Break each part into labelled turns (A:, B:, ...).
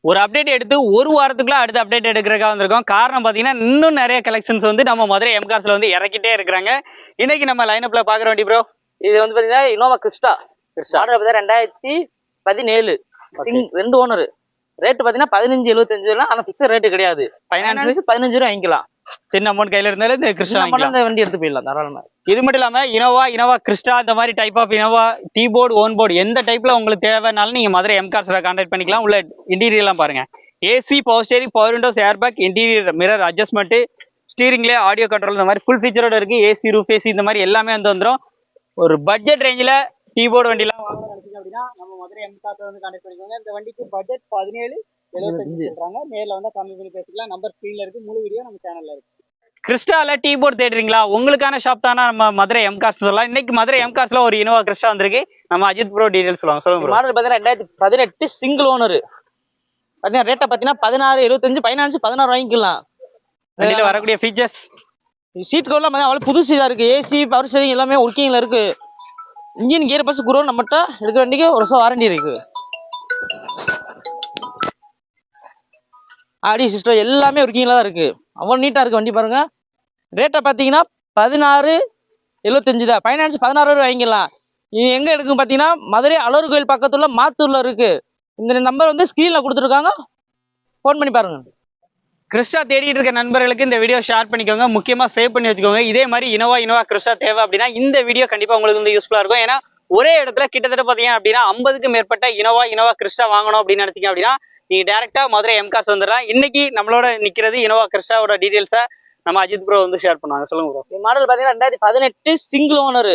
A: ஒரு அப்டேட் எடுத்து ஒரு வாரத்துக்குள்ள அடுத்த அப்டேட் எடுக்கிறதுக்காக வந்திருக்கோம். காரணம் பார்த்தீங்கன்னா இன்னும் நிறைய கலெக்ஷன்ஸ் வந்து நம்ம மதுரை எம்கார்ஸ்ல வந்து இறக்கிட்டே இருக்கிறாங்க. இன்னைக்கு நம்ம லைனப்ல பாக்குற வண்டி ப்ரோ,
B: இது வந்து பாத்தீங்கன்னா Innova Crysta model 2017 2 owner. Rate பாத்தீங்கன்னா 15.75 ஆனா பிக்சர் ரேட் கிடையாது. ஃபைனான்ஸ் 15 ரூபாய் வாங்கிக்கலாம்.
A: சின்ன அமௌண்ட் கையில இருந்தாலும் இந்த கிறிஸ்டா
B: இந்த வண்டி எடுத்து போயிடலாம் தாராளமா.
A: இது மட்டும் இல்லாம இனோவா கிறிஸ்டா இந்த மாதிரி type of Innova T board own board எந்த டைப்ல உங்களுக்கு தேவைனாலும் நீங்க மதுரை எம்கார்ஸ்ல கான்டாக்ட் பண்ணிக்கலாம். உள்ள இன்டீரியர் எல்லாம் பாருங்க. AC, power steering, power windows, airbag, interior mirror adjustment, ஸ்டீரிங்ல ஆடியோ கண்ட்ரோல் இந்த மாதிரி ஃபுல் ஃபீச்சரோட இருக்கு. ஏசி, ரூஃப் ஏசி இந்த மாதிரி எல்லாமே வந்து வந்துடும். ஒரு பட்ஜெட் ரேஞ்சில் டீ போர்டு வண்டிலாம் வாங்கணும்னு நினைச்சீங்க அப்படின்னா நம்ம மதுரை எம்கார்ஸ்ல வந்து கான்டாக்ட் பண்ணிக்கோங்க. இந்த வண்டிக்கு பட்ஜெட் 17.75 சொல்றாங்க. நேரில் வந்து கம்மி பண்ணி பேசிக்கலாம். நம்பர் ஸ்க்ரீன்ல இருக்கு. முழு வீடியோ நம்ம சேனல்ல இருக்கு. கிறிஸ்டால டீ போர்டு தேடுறீங்களா? உங்களுக்கான ஷாப் தானே நம்ம மதுரை எம்கார்ஸ் சொல்லலாம். இன்னைக்கு மதுரை எம்கார்ஸ்ல ஒரு இனோவா கிறிஸ்டா வந்திருக்கு. நம்ம அஜித் ப்ரோ டீடைல்ஸ் சொல்லுங்க.
B: மாடல் பாத்தீங்கன்னா 2018 சிங்கிள் ஓனர். பாத்தீங்கன்னா ரேட்டை பாத்தீங்கன்னா 16.75, ஃபைனான்ஸ் 16 வாங்கிக்கலாம்.
A: வண்டியில வரக்கூடிய ஃபீச்சர்ஸ்,
B: சீட் கவர்லாம் பாத்தீங்கன்னா புதுசா இருக்கு. ஏசி, பவர் ஸ்டீரிங் எல்லாமே ஒர்க்கிங்ல இருக்கு. இன்ஜின் கியர் பாக்ஸ் குரோ நம்மகிட்ட இருக்கிற வண்டிக்கு ஒரு வருஷம் வாரண்டி இருக்கு. ஆடி சிஸ்டம் எல்லாமே ஒர்க்கிங்ல தான் இருக்கு. அவ்வளவு நீட்டா இருக்கு வண்டி பாருங்க. ரேட்டை பாத்தீங்கன்னா 16.75 தான். ஃபைனான்ஸ் 16 ரூபாய் வாங்கிக்கலாம். இது எங்க எடுக்கும் பாத்தீங்கன்னா மதுரை அலோர் கோயில் பக்கத்துல மாத்தூர்ல இருக்கு. இந்த நம்பர் வந்து ஸ்கிரீன்ல கொடுத்துருக்காங்க, போன் பண்ணி பாருங்க.
A: கிறிஸ்டா தேடிட்டு இருக்க நண்பர்களுக்கு இந்த வீடியோ ஷேர் பண்ணிக்கோங்க. முக்கியமா சேவ் பண்ணி வச்சுக்கோங்க. இதே மாதிரி இனோவா கிறிஸ்டா தேவை அப்படின்னா இந்த வீடியோ கண்டிப்பா உங்களுக்கு வந்து யூஸ்ஃபுல்லா இருக்கும். ஏன்னா ஒரே இடத்துல கிட்டத்தட்ட பாத்தீங்க அப்படின்னா 50க்கும் மேற்பட்ட இனோவா கிறிஸ்டா வாங்கணும் அப்படின்னு நினைச்சீங்க அப்படின்னா நீங்க டைரக்டா மதுரை எம்கார்ஸ் வந்துடலாம். இன்னைக்கு நம்மளோட நிக்கிறது இனோவா கிறிஸ்டாவோட டீடைல்ஸை நம்ம அஜித் ப்ரோ வந்து ஷேர் பண்ணுவாங்க. சொல்லுங்க ப்ரோ.
B: இந்த மாடல் பாத்தீங்கன்னா 2018 சிங்கிள் ஓனர்.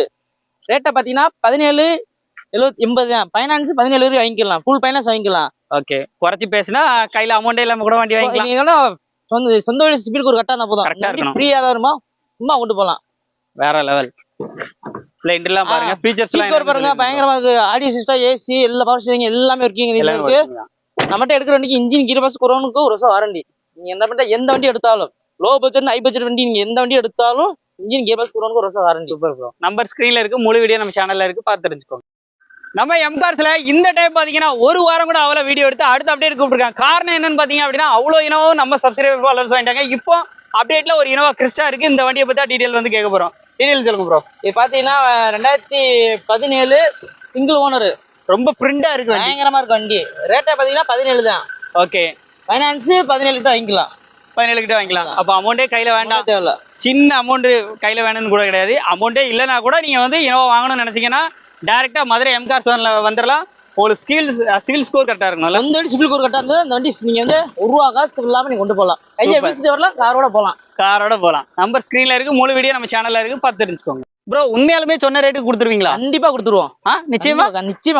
B: ரேட்டை பாத்தீங்கன்னா 17.80 தான். ஃபைனான்ஸ் 17 வரைக்கும் வாங்கிக்கலாம். ஃபுல் ஃபைனான்ஸ் வாங்கிக்கலாம்.
A: ஓகே, குறைச்சி பேசினா கையில அமௌண்டே இல்லாம கூட வண்டி வாங்கிக்கலாம்.
B: சொந்த வீடு சிபிலுக்கு ஒரு கட்டா இருந்தா போதும். ஃப்ரீயா வருமா சும்மா கொண்டு போலாம்.
A: வேற லெவல். எல்லாம் பாருங்க, ஃபீச்சர்ஸ்
B: எல்லாம் பாருங்க, பயங்கரமா இருக்கு. ஆடியோ சிஸ்டம், ஏசி, எல்லா பவர் ஸ்டீரிங் எல்லாமே இருக்கு. நம்மகிட்ட எடுக்கிற வண்டிக்கு இன்ஜின் கீர் பாக்ஸ் குரோனுக்கு ஒரு வருஷம் வாரண்டி. நீங்க எந்த வண்டி எடுத்தாலும் லோ பட்ஜெட் ஹை பட்ஜெட் வண்டி நீங்க எந்த வண்டி எடுத்தாலும் இன்ஜின் கியர் பாக்ஸ் குரோனுக்கு ஒரு வருஷம் வாரண்டி.
A: Super bro. நம்பர் ஸ்கிரீன்ல இருக்கு. முழு வீடியோ நம்ம சேனல்ல இருக்கு, பார்த்து தெரிஞ்சுக்கோங்க. நம்ம எம்கார்ஸ்ல இந்த டைம் பாத்தீங்கன்னா ஒரு வாரம் கூட அவ்வளவு வீடியோ எடுத்து அடுத்த அப்டேட் கூப்பிட்டுருக்காங்க. காரணம் என்னன்னு பாத்தீங்க அப்படின்னா அவ்வளோ இனோவும் நம்ம சப்ஸ்கிரைபர் ஃபாலோவர்ஸ் வாங்கிட்டாங்க. இப்போ அப்டேட்ல ஒரு இனோவா கிறிஸ்டா இருக்கு. இந்த வண்டியை பத்தி டீடைல் வந்து கேட்க போறோம். டீடைல் சொல்லுங்க ப்ரோ.
B: இது பாத்தீங்கன்னா 2017 சிங்கிள் ஓனர்.
A: ரொம்ப பிரிண்டா இருக்கு,
B: பயங்கரமா இருக்கு வண்டி. ரேட்டை பாத்தீங்கன்னா 17 தான்.
A: ஓகே,
B: ஃபைனான்ஸ் 17 கிட்ட வாங்கிக்கலாம்.
A: 17 கிட்ட வாங்கிக்கலாம். அப்ப அமௌண்டே கையில வேண்டாம்,
B: தேவையில்ல.
A: சின்ன அமௌண்ட் கையில வேணும்னு கூட கிடையாது. அமௌண்டே இல்லைன்னா கூட நீங்க வந்து இனோவா வாங்கணும்னு நினைச்சீங்கன்னா டைரக்டா மதுரை எம்கார்ஸ் வந்துடலாம். உங்களுக்கு சிவில் ஸ்கோர் கரெக்டா இருக்கணும்.
B: இந்த வண்டி சிவில் ஸ்கோர் கரெக்டா இருந்தா இந்த வண்டி நீங்க வந்து ஒரு ரூபா காசு இல்லாம நீங்க கொண்டு போகலாம். கையை வீசிட்டு வரலாம், காரோட போகலாம். நம்பர் ஸ்கிரீன்ல இருக்கு. முழு வீடியோ நம்ம சேனல்ல இருக்கு, பார்த்து தெரிஞ்சுக்கோங்க. ப்ரோ, உண்மையாலுமே சொன்ன ரேட்டுக்கு கொடுத்துருவீங்களா? கண்டிப்பா கொடுத்துருவோம். நிச்சயமா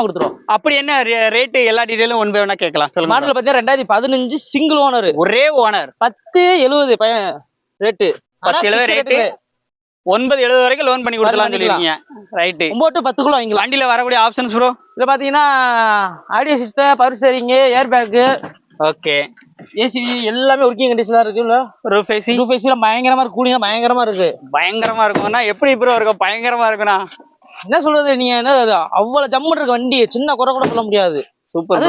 B: கொடுத்துருவோம்.
A: அப்படி என்ன ரேட்டு? எல்லா டீடைலும் ஒன் பை ஒன்னா கேட்கலாம். சொல்லுங்க.
B: மாடல் பாத்தீங்கன்னா 2015 சிங்கிள் ஓனர்.
A: ஒரே ஓனர்.
B: 10.70 ரேட்டு.
A: 10.70 ரேட்டு. 9.70 வரைக்கும் லோன் பண்ணி கொடுக்கலாம் சொல்லிருக்கீங்க. ரைட்.
B: 9-10 வாங்கிக்கலாம்.
A: வண்டியில வரக்கூடிய ஆப்ஷன்ஸ் ப்ரோ,
B: இதுல பாத்தீங்கன்னா audio system, power steering, air bag,
A: okay,
B: AC எல்லாமே ஒர்க்கிங் கண்டிஷன்ல இருக்கு. ரூஃப் ஏசி பயங்கரமா இருக்கு. கூலிங்கா பயங்கரமா இருக்கு.
A: பயங்கரமா இருக்கும்னா எப்படி ப்ரோ இருக்கும்? பயங்கரமா இருக்குன்னா
B: என்ன சொல்றது? நீங்க என்ன அவ்வளவு ஜம்மு இருக்கு வண்டி. சின்ன குறை கூட சொல்ல முடியாது.
A: சூப்பர்.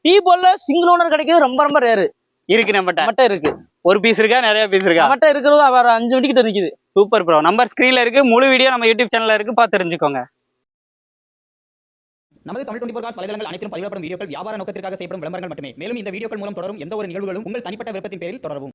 B: டீ போர்ட்ல சிங்கிள் ஓனர் கிடைக்கிறது ரொம்ப ரேரு.
A: இருக்கு நம்மகிட்ட இருக்கு. ஒரு பீஸ் இருக்கா, நிறைய பீஸ் இருக்கா?
B: நம்மகிட்ட இருக்கிறது வேற 5 வண்டி கிட்ட இருக்குது.
A: Super bro. நம்பர் ஸ்கிரீன்ல இருக்கு. முழு வீடியோ நம்ம யூடியூப் சேனல்ல இருக்கு, பார்த்து தெரிஞ்சுக்கோங்க.
C: நமது தமிழ் 24 காஸ் வலைதளங்கள் அனைத்தும் பதிவிடப்படும் வீடியோக்கள் வியாபார நோக்கத்திற்காக செய்யப்படும் விளம்பரங்கள் மட்டுமே. மேலும் இந்த வீடியோக்கள் மூலம் தொடரும் எந்த ஒரு நிகழ்வுகளும் உங்கள் தனிப்பட்ட விருப்பத்தின் பேரில் தொடரவும்.